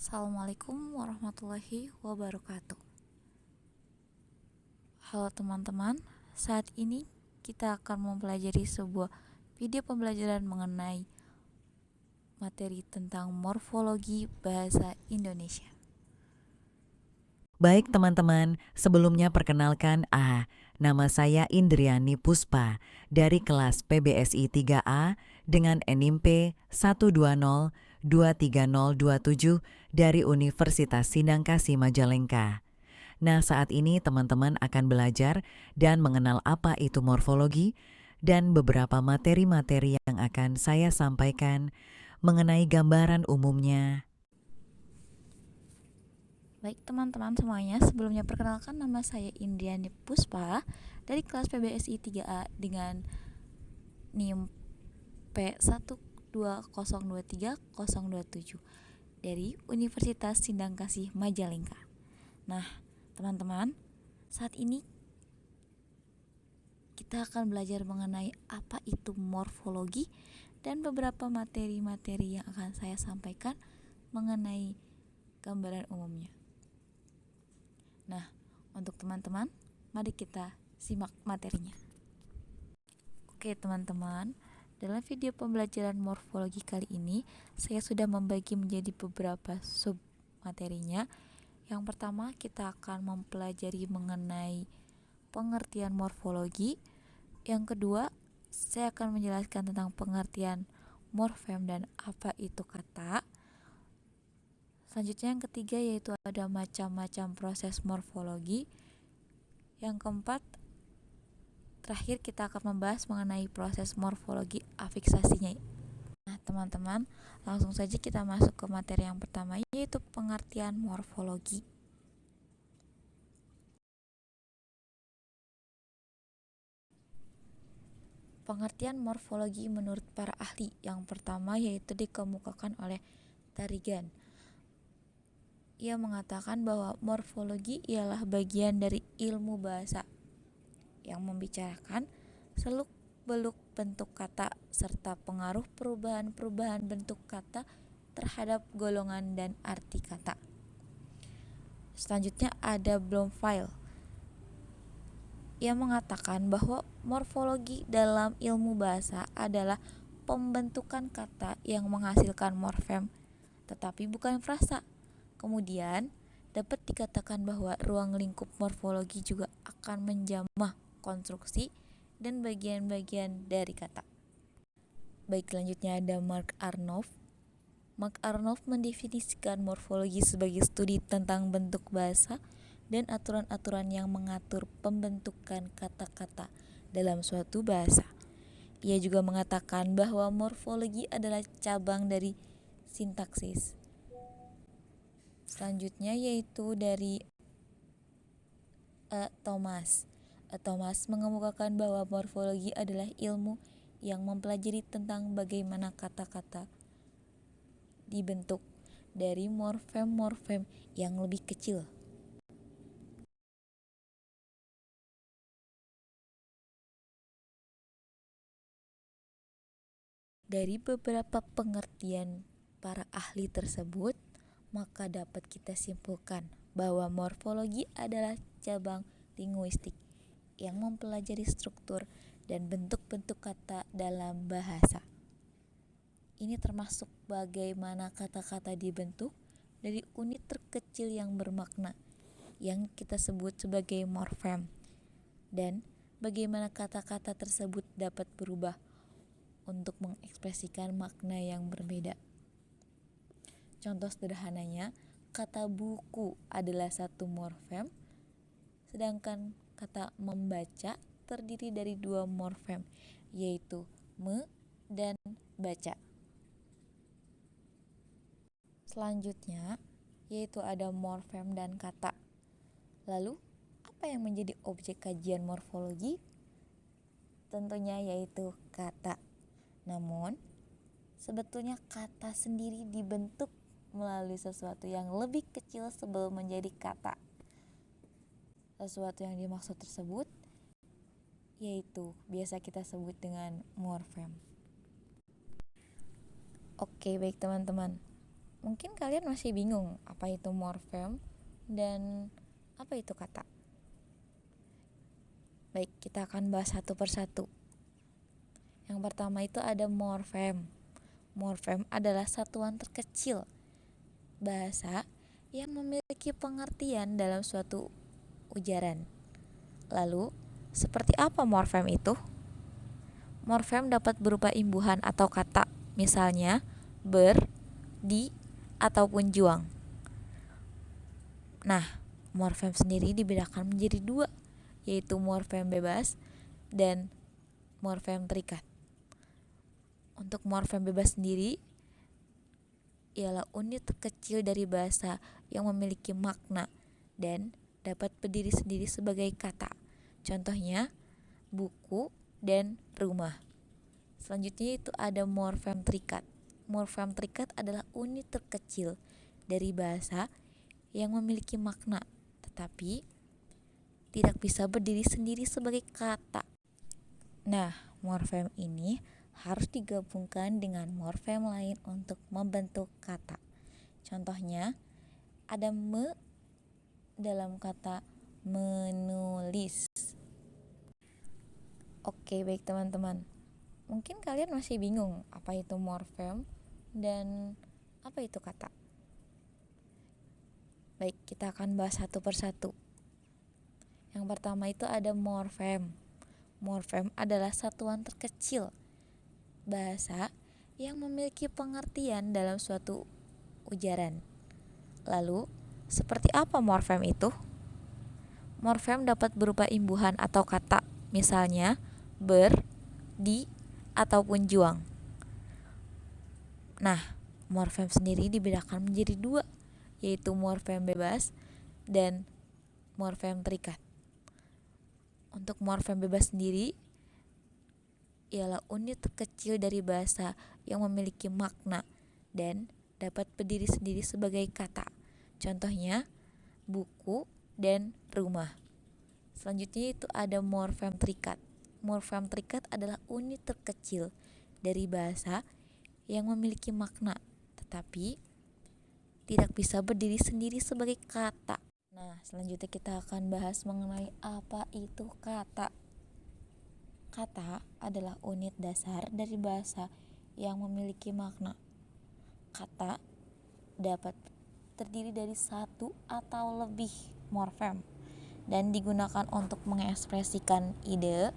Assalamualaikum warahmatullahi wabarakatuh. Halo teman-teman, saat ini kita akan mempelajari sebuah video pembelajaran mengenai materi tentang morfologi bahasa Indonesia. Baik teman-teman, sebelumnya perkenalkan nama saya Indriani Puspa dari kelas PBSI 3A dengan NIM P120230027 dari Universitas Sindangkasih Majalengka. Nah, saat ini teman-teman akan belajar dan mengenal apa itu morfologi dan beberapa materi-materi yang akan saya sampaikan mengenai gambaran umumnya. Baik teman-teman semuanya, sebelumnya perkenalkan nama saya Indriani Puspa dari kelas PBSI 3A dengan NIM P120230027 dari Universitas Sindangkasih Majalengka. Nah, teman-teman, saat ini kita akan belajar mengenai apa itu morfologi dan beberapa materi-materi yang akan saya sampaikan mengenai gambaran umumnya. Nah, untuk teman-teman, mari kita simak materinya. Oke teman-teman, dalam video pembelajaran morfologi kali ini, saya sudah membagi menjadi beberapa sub materinya. Yang pertama, kita akan mempelajari mengenai pengertian morfologi. Yang kedua, saya akan menjelaskan tentang pengertian morfem dan apa itu kata. Selanjutnya yang ketiga yaitu ada macam-macam proses morfologi. Yang keempat, terakhir kita akan membahas mengenai proses morfologi afiksasinya. Nah teman-teman, langsung saja kita masuk ke materi yang pertama yaitu pengertian morfologi. Pengertian morfologi menurut para ahli yang pertama yaitu dikemukakan oleh Tarigan. Ia mengatakan bahwa morfologi ialah bagian dari ilmu bahasa yang membicarakan seluk-beluk bentuk kata serta pengaruh perubahan-perubahan bentuk kata terhadap golongan dan arti kata. Selanjutnya ada Bloomfield. Ia mengatakan bahwa morfologi dalam ilmu bahasa adalah pembentukan kata yang menghasilkan morfem, tetapi bukan frasa. Kemudian, dapat dikatakan bahwa ruang lingkup morfologi juga akan menjamah konstruksi dan bagian-bagian dari kata. Baik, selanjutnya ada Mark Arnolf. Mark Arnolf mendefinisikan morfologi sebagai studi tentang bentuk bahasa dan aturan-aturan yang mengatur pembentukan kata-kata dalam suatu bahasa. Ia juga mengatakan bahwa morfologi adalah cabang dari sintaksis. Selanjutnya yaitu dari Thomas. Thomas mengemukakan bahwa morfologi adalah ilmu yang mempelajari tentang bagaimana kata-kata dibentuk dari morfem-morfem yang lebih kecil. Dari beberapa pengertian para ahli tersebut, maka dapat kita simpulkan bahwa morfologi adalah cabang linguistik yang mempelajari struktur dan bentuk-bentuk kata dalam bahasa. Ini termasuk bagaimana kata-kata dibentuk dari unit terkecil yang bermakna yang kita sebut sebagai morfem, dan bagaimana kata-kata tersebut dapat berubah untuk mengekspresikan makna yang berbeda. Contoh sederhananya, kata buku adalah satu morfem, sedangkan kata membaca terdiri dari dua morfem, yaitu me dan baca. Selanjutnya, yaitu ada morfem dan kata. Lalu, apa yang menjadi objek kajian morfologi? Tentunya yaitu kata. Namun, sebetulnya kata sendiri dibentuk melalui sesuatu yang lebih kecil sebelum menjadi kata. Sesuatu yang dimaksud tersebut yaitu biasa kita sebut dengan morfem. Oke, baik teman-teman. Mungkin kalian masih bingung apa itu morfem dan apa itu kata. Baik, kita akan bahas satu persatu. Yang pertama itu ada morfem. Morfem adalah satuan terkecil bahasa yang memiliki pengertian dalam suatu ujaran. Lalu, seperti apa morfem itu? Morfem dapat berupa imbuhan atau kata, misalnya ber, di, ataupun juang. Nah, morfem sendiri dibedakan menjadi dua, yaitu morfem bebas dan morfem terikat. Untuk morfem bebas sendiri ialah unit terkecil dari bahasa yang memiliki makna dan dapat berdiri sendiri sebagai kata. Contohnya, buku dan rumah. Selanjutnya itu ada morfem terikat. Morfem terikat adalah unit terkecil dari bahasa yang memiliki makna, tetapi tidak bisa berdiri sendiri sebagai kata. Nah, morfem ini harus digabungkan dengan morfem lain untuk membentuk kata. Contohnya, ada me dalam kata menulis. Oke, baik teman-teman. Mungkin kalian masih bingung apa itu morfem dan apa itu kata. Baik, kita akan bahas satu persatu. Yang pertama itu ada morfem. Morfem adalah satuan terkecil bahasa yang memiliki pengertian dalam suatu ujaran. Lalu, seperti apa morfem itu? Morfem dapat berupa imbuhan atau kata, misalnya ber, di, ataupun juang. Nah, morfem sendiri dibedakan menjadi dua, yaitu morfem bebas dan morfem terikat. Untuk morfem bebas sendiri ialah unit terkecil dari bahasa yang memiliki makna dan dapat berdiri sendiri sebagai kata. Contohnya, buku dan rumah. Selanjutnya itu ada morfem terikat. Morfem terikat adalah unit terkecil dari bahasa yang memiliki makna, tetapi tidak bisa berdiri sendiri sebagai kata. Nah, selanjutnya kita akan bahas mengenai apa itu kata. Kata adalah unit dasar dari bahasa yang memiliki makna. Kata dapat terdiri dari satu atau lebih morfem dan digunakan untuk mengekspresikan ide,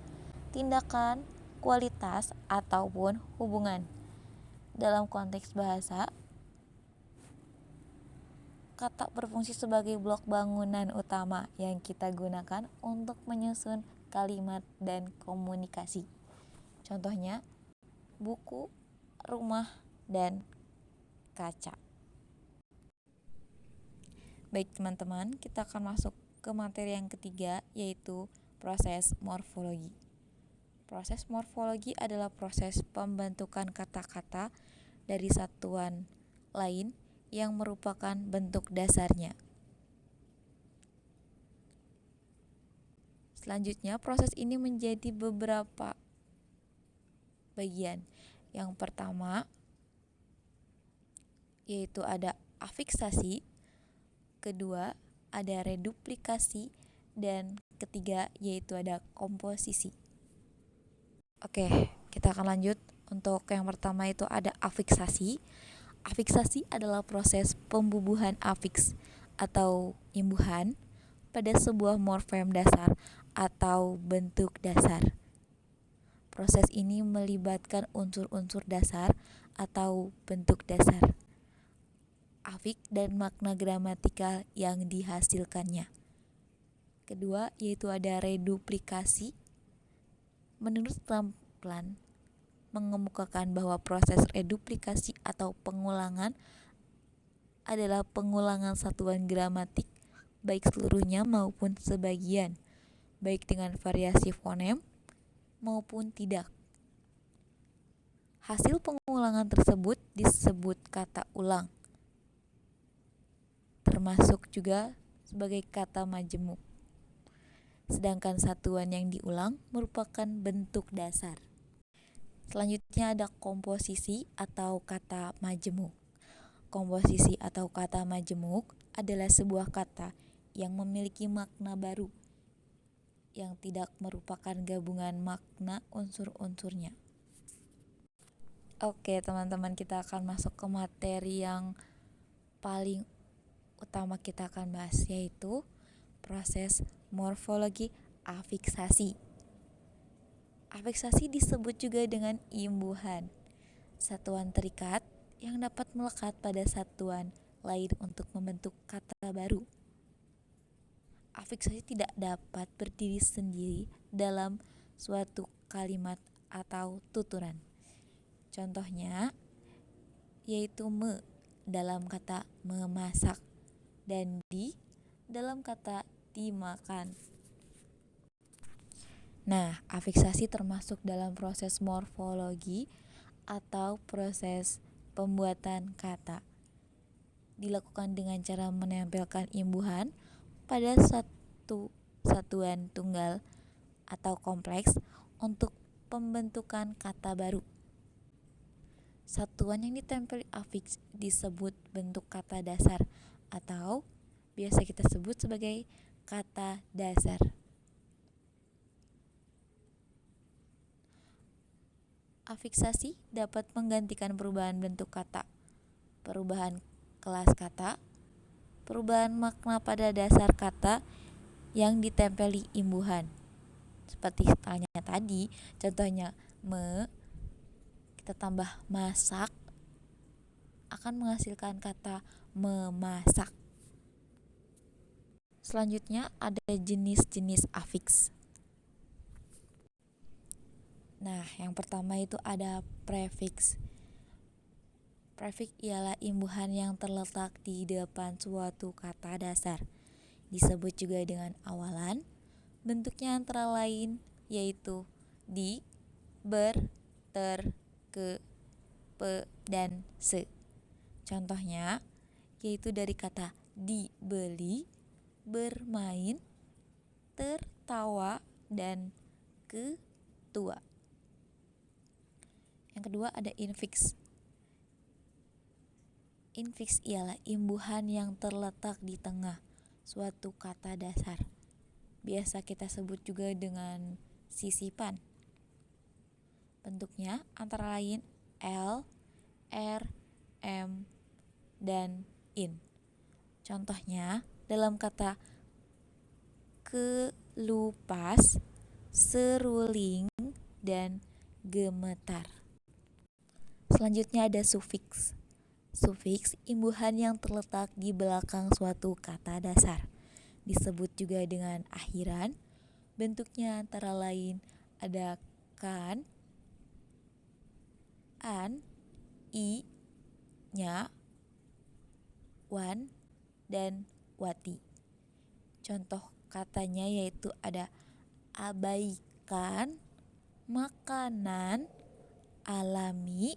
tindakan, kualitas, ataupun hubungan. Dalam konteks bahasa, kata berfungsi sebagai blok bangunan utama yang kita gunakan untuk menyusun kalimat dan komunikasi. Contohnya, buku, rumah, dan kaca. Baik teman-teman, kita akan masuk ke materi yang ketiga, yaitu proses morfologi. Proses morfologi adalah proses pembentukan kata-kata dari satuan lain yang merupakan bentuk dasarnya. Selanjutnya, proses ini menjadi beberapa bagian. Yang pertama, yaitu ada afiksasi, kedua ada reduplikasi, dan ketiga yaitu ada komposisi. Oke, kita akan lanjut. Untuk yang pertama itu ada afiksasi. Afiksasi adalah proses pembubuhan afiks atau imbuhan pada sebuah morfem dasar atau bentuk dasar. Proses ini melibatkan unsur-unsur dasar atau bentuk dasar, afik dan makna gramatikal yang dihasilkannya. Kedua, yaitu ada reduplikasi. Menurut Plan mengemukakan bahwa proses reduplikasi atau pengulangan adalah pengulangan satuan gramatik baik seluruhnya maupun sebagian, baik dengan variasi fonem maupun tidak. Hasil pengulangan tersebut disebut kata ulang, termasuk juga sebagai kata majemuk. Sedangkan satuan yang diulang merupakan bentuk dasar. Selanjutnya ada komposisi atau kata majemuk. komposisi atau kata majemuk adalah sebuah kata yang memiliki makna baru yang tidak merupakan gabungan makna unsur-unsurnya. Oke, teman-teman, kita akan masuk ke materi yang paling utama kita akan bahas, yaitu proses morfologi afiksasi. Afiksasi disebut juga dengan imbuhan, satuan terikat yang dapat melekat pada satuan lain untuk membentuk kata baru. Afiksasi tidak dapat berdiri sendiri dalam suatu kalimat atau tuturan. Contohnya yaitu me dalam kata memasak dan di dalam kata dimakan. Nah, afiksasi termasuk dalam proses morfologi atau proses pembuatan kata. Dilakukan dengan cara menempelkan imbuhan pada satu satuan tunggal atau kompleks untuk pembentukan kata baru. Satuan yang ditempeli afiks disebut bentuk kata dasar atau biasa kita sebut sebagai kata dasar. Afiksasi dapat menggantikan perubahan bentuk kata, perubahan kelas kata, perubahan makna pada dasar kata yang ditempeli imbuhan. Seperti halnya tadi, contohnya me, kita tambah masak, akan menghasilkan kata memasak. Selanjutnya ada jenis-jenis afiks. Nah, yang pertama itu ada prefiks. Prefiks ialah imbuhan yang terletak di depan suatu kata dasar. Disebut juga dengan awalan. Bentuknya antara lain yaitu di, ber, ter, ke, pe, dan se. Contohnya yaitu dari kata dibeli, bermain, tertawa, dan ketua. Yang kedua ada infiks. Infiks ialah imbuhan yang terletak di tengah suatu kata dasar. Biasa kita sebut juga dengan sisipan. Bentuknya antara lain L, R, M, dan in. Contohnya dalam kata kelupas, seruling, dan gemetar. Selanjutnya ada sufiks. Sufiks imbuhan yang terletak di belakang suatu kata dasar. Disebut juga dengan akhiran. Bentuknya antara lain ada kan, an, i, nya, wan, dan wati. Contoh katanya yaitu ada abaikan, makanan, alami,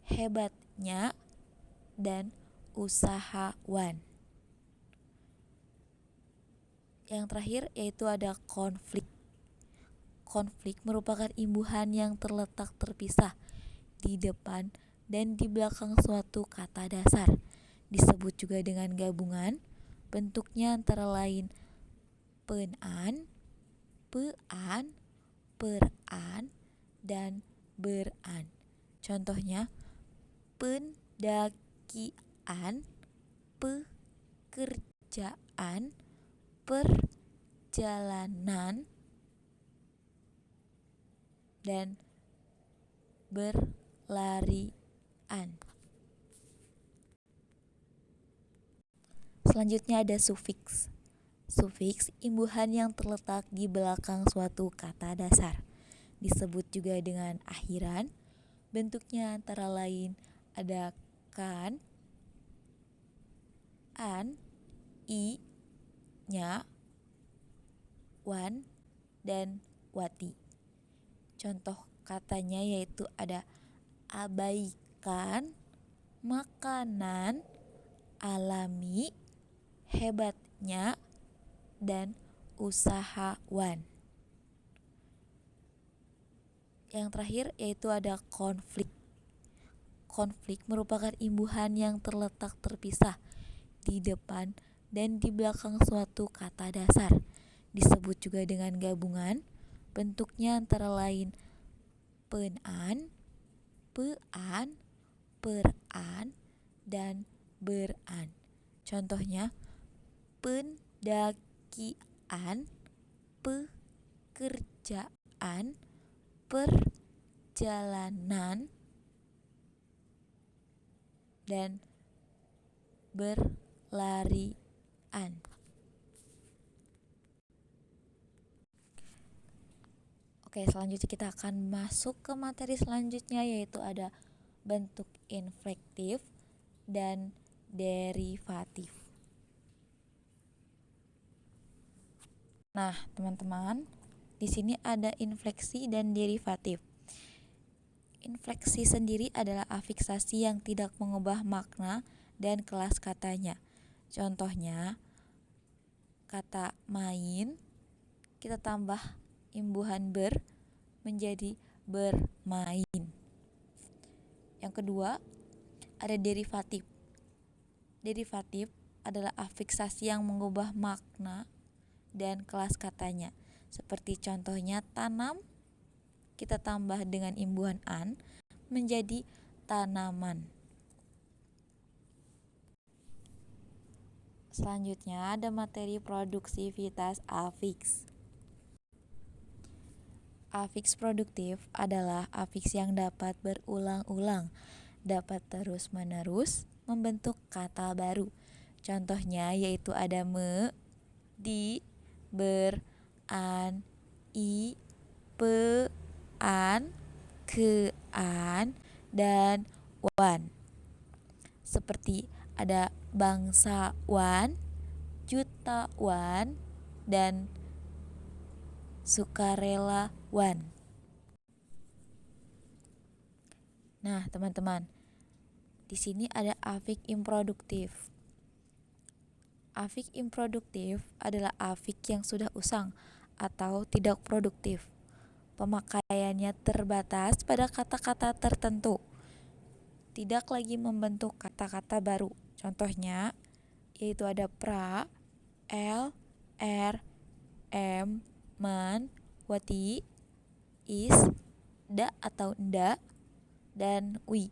hebatnya, dan usahawan. Yang terakhir yaitu ada konflik. Konflik merupakan imbuhan yang terletak terpisah di depan dan di belakang suatu kata dasar. Disebut juga dengan gabungan. Bentuknya antara lain penan, pean, peran, dan beran. Contohnya pendakian, pekerjaan, perjalanan, dan berlarian. Selanjutnya ada sufiks. Sufiks imbuhan yang terletak di belakang suatu kata dasar. Disebut juga dengan akhiran. Bentuknya antara lain ada kan, an, i, nya, wan, dan wati. Contoh katanya yaitu ada abaikan, makanan, alami, hebatnya, dan usahawan. Yang terakhir yaitu ada konflik. Konflik merupakan imbuhan yang terletak terpisah di depan dan di belakang suatu kata dasar. Disebut juga dengan gabungan. Bentuknya antara lain penan, pean, peran, dan beran. Contohnya pendakian, pekerjaan, perjalanan, dan berlarian. Oke, selanjutnya kita akan masuk ke materi selanjutnya, yaitu ada bentuk inflektif dan derivatif. Nah, teman-teman, di sini ada infleksi dan derivatif. Infleksi sendiri adalah afiksasi yang tidak mengubah makna dan kelas katanya. Contohnya, kata main, kita tambah imbuhan ber menjadi bermain. Yang kedua, ada derivatif. Derivatif adalah afiksasi yang mengubah makna dan kelas katanya. Seperti contohnya tanam, kita tambah dengan imbuhan an menjadi tanaman. Selanjutnya ada materi produksivitas afiks. Afiks produktif adalah afiks yang dapat berulang-ulang, dapat terus-menerus membentuk kata baru. Contohnya yaitu ada me, di, ber, an, i, pe, an, ke, an, dan wan. Seperti ada bangsawan, jutawan, dan sukarelawan. Nah, teman-teman, di sini ada afik improduktif. Afik improduktif adalah afik yang sudah usang atau tidak produktif. Pemakaiannya terbatas pada kata-kata tertentu, tidak lagi membentuk kata-kata baru. Contohnya yaitu ada pra, l, r, m, man, wati, is, da atau nda, dan wi.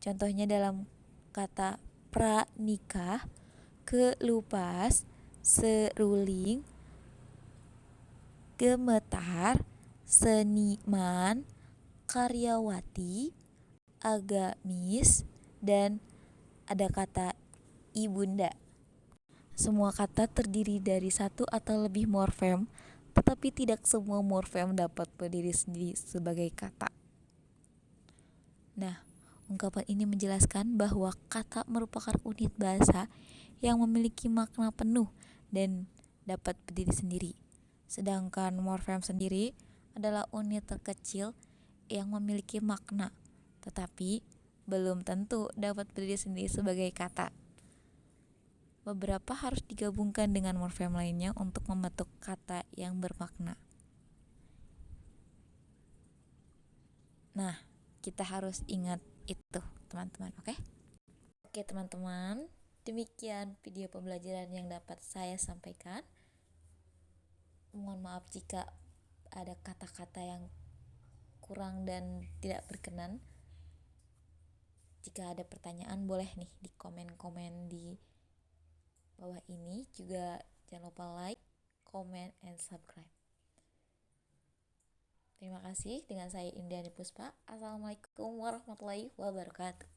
Contohnya dalam kata pranikah, kelupas, seruling, gemetar, seniman, karyawati, agamis, dan ada kata ibunda. Semua kata terdiri dari satu atau lebih morfem, tetapi tidak semua morfem dapat berdiri sendiri sebagai kata. Nah, ungkapan ini menjelaskan bahwa kata merupakan unit bahasa yang memiliki makna penuh dan dapat berdiri sendiri. Sedangkan morfem sendiri adalah unit terkecil yang memiliki makna, tetapi belum tentu dapat berdiri sendiri sebagai kata. Beberapa harus digabungkan dengan morfem lainnya untuk membentuk kata yang bermakna. Nah, kita harus ingat itu, teman-teman, oke? Oke, teman-teman, demikian video pembelajaran yang dapat saya sampaikan. Mohon maaf jika ada kata-kata yang kurang dan tidak berkenan. Jika ada pertanyaan boleh nih di komen-komen di bawah ini. Juga jangan lupa like, comment, and subscribe. Terima kasih. Dengan saya Indiani Puspa. Assalamualaikum warahmatullahi wabarakatuh.